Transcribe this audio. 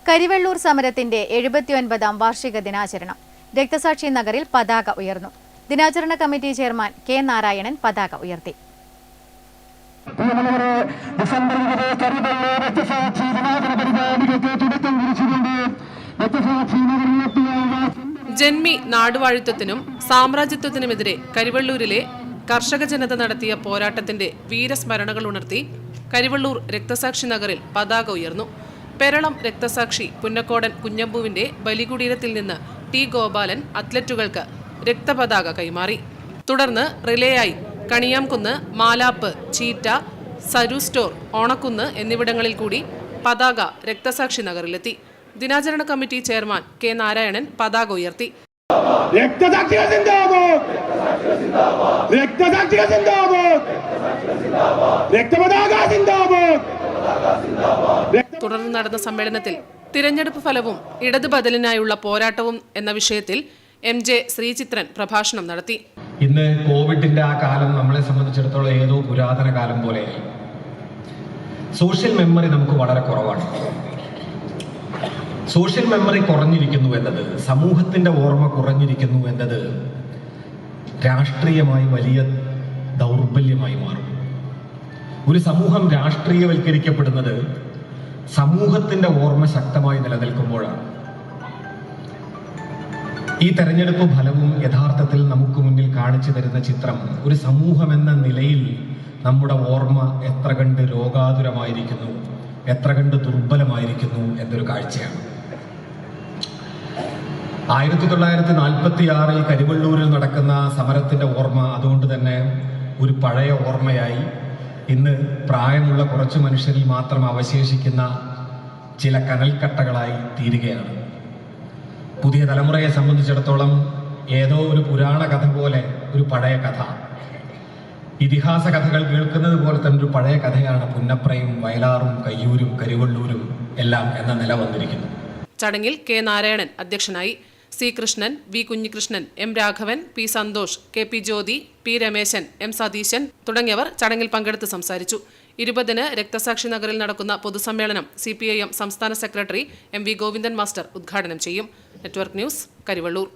കരിവെള്ളൂർ സമരത്തിന്റെ 79ാം വാർഷിക ദിനാചരണം രക്തസാക്ഷി നഗറിൽ പതാക ഉയർന്നു. ദിനാചരണ കമ്മിറ്റി ചെയർമാൻ കെ നാരായണൻ പതാക ഉയർത്തി. ജന്മി നാടുവാഴിത്വത്തിനും സാമ്രാജ്യത്വത്തിനുമെതിരെ കരിവെള്ളൂരിലെ കർഷക ജനത നടത്തിയ പോരാട്ടത്തിന്റെ വീരസ്മരണകൾ ഉണർത്തി കരിവെള്ളൂർ രക്തസാക്ഷി നഗറിൽ പതാക ഉയർന്നു. പെരളം രക്തസാക്ഷി പുന്നക്കോടൻ കുഞ്ഞമ്പുവിന്റെ ബലികുടീരത്തിൽ നിന്ന് ടി ഗോപാലൻ അത്ലറ്റുകൾക്ക് രക്തപതാക കൈമാറി. തുടർന്ന് റിലേയായി കണിയാംകുന്ന്, മാലാപ്പ്, ചീറ്റ, സരു സ്റ്റോർ, ഓണക്കുന്ന് എന്നിവിടങ്ങളിൽ കൂടി പതാക രക്തസാക്ഷി നഗറിലെത്തി. ദിനാചരണ കമ്മിറ്റി ചെയർമാൻ കെ നാരായണൻ പതാക ഉയർത്തി. തുടർന്ന് നടന്ന സമ്മേളനത്തിൽ തിരഞ്ഞെടുപ്പ് ഫലവും ഇടതു ബദലിനായുള്ള പോരാട്ടവും എന്ന വിഷയത്തിൽ MJ ശ്രീചിത്രൻ പ്രഭാഷണം നടത്തി. ഇന്ന് കോവിഡിന്റെ ആ കാലം നമ്മളെ സംബന്ധിച്ചിടത്തോളം ഏതോ പുരാതന കാലം പോലെയായി. സോഷ്യൽ മെമ്മറി നമുക്ക് വളരെ കുറവാണ്. സോഷ്യൽ മെമ്മറി കുറഞ്ഞിരിക്കുന്നു എന്നത്, സമൂഹത്തിന്റെ ഓർമ്മ കുറഞ്ഞിരിക്കുന്നു എന്നത് രാഷ്ട്രീയമായി വലിയ ദൗർബല്യമായി മാറും. ഒരു സമൂഹം രാഷ്ട്രീയവൽക്കരിക്കപ്പെടുന്നത് സമൂഹത്തിന്റെ ഓർമ്മ ശക്തമായി നിലനിൽക്കുമ്പോഴാണ്. ഈ തെരഞ്ഞെടുപ്പ് ഫലവും യഥാർത്ഥത്തിൽ നമുക്ക് മുന്നിൽ കാണിച്ചു തരുന്ന ചിത്രം ഒരു സമൂഹം എന്ന നിലയിൽ നമ്മുടെ ഓർമ്മ എത്ര കണ്ട് രോഗാതുരമായിരിക്കുന്നു, എത്ര കണ്ട് ദുർബലമായിരിക്കുന്നു എന്നൊരു കാഴ്ചയാണ്. 1946 കരിവെള്ളൂരിൽ നടക്കുന്ന സമരത്തിന്റെ ഓർമ്മ അതുകൊണ്ട് തന്നെ ഒരു പഴയ ഓർമ്മയായി ഇന്ന് പ്രായമുള്ള കുറച്ച് മനുഷ്യരിൽ മാത്രം അവശേഷിക്കുന്ന ചില കനൽക്കട്ടകളായി തീരുകയാണ്. പുതിയ തലമുറയെ സംബന്ധിച്ചിടത്തോളം ഏതോ ഒരു പുരാണ കഥ പോലെ ഒരു പഴയ കഥ, ഇതിഹാസ കഥകൾ കേൾക്കുന്നത് പോലെ തന്നെ ഒരു പഴയ കഥയാണ് പുന്നപ്രയും വയലാറും കയ്യൂരും കരിവെള്ളൂരും എല്ലാം എന്ന നില വന്നിരിക്കുന്നു. ചടങ്ങിൽ കെ നാരായണൻ അധ്യക്ഷനായി. C Krishnan, V Kunhikrishnan, M Raghavan, P Santhosh, K Jyothi, P Rameshan, M Satheesan തുടങ്ങിയവർ ചടങ്ങിൽ പങ്കെടുത്ത് സംസാരിച്ചു. 20-ന് രക്തസാക്ഷി നഗറിൽ നടക്കുന്ന പൊതുസമ്മേളനം CPIM സംസ്ഥാന സെക്രട്ടറി MV ഗോവിന്ദൻ മാസ്റ്റർ ഉദ്ഘാടനം ചെയ്യും. Network news, Karivellur.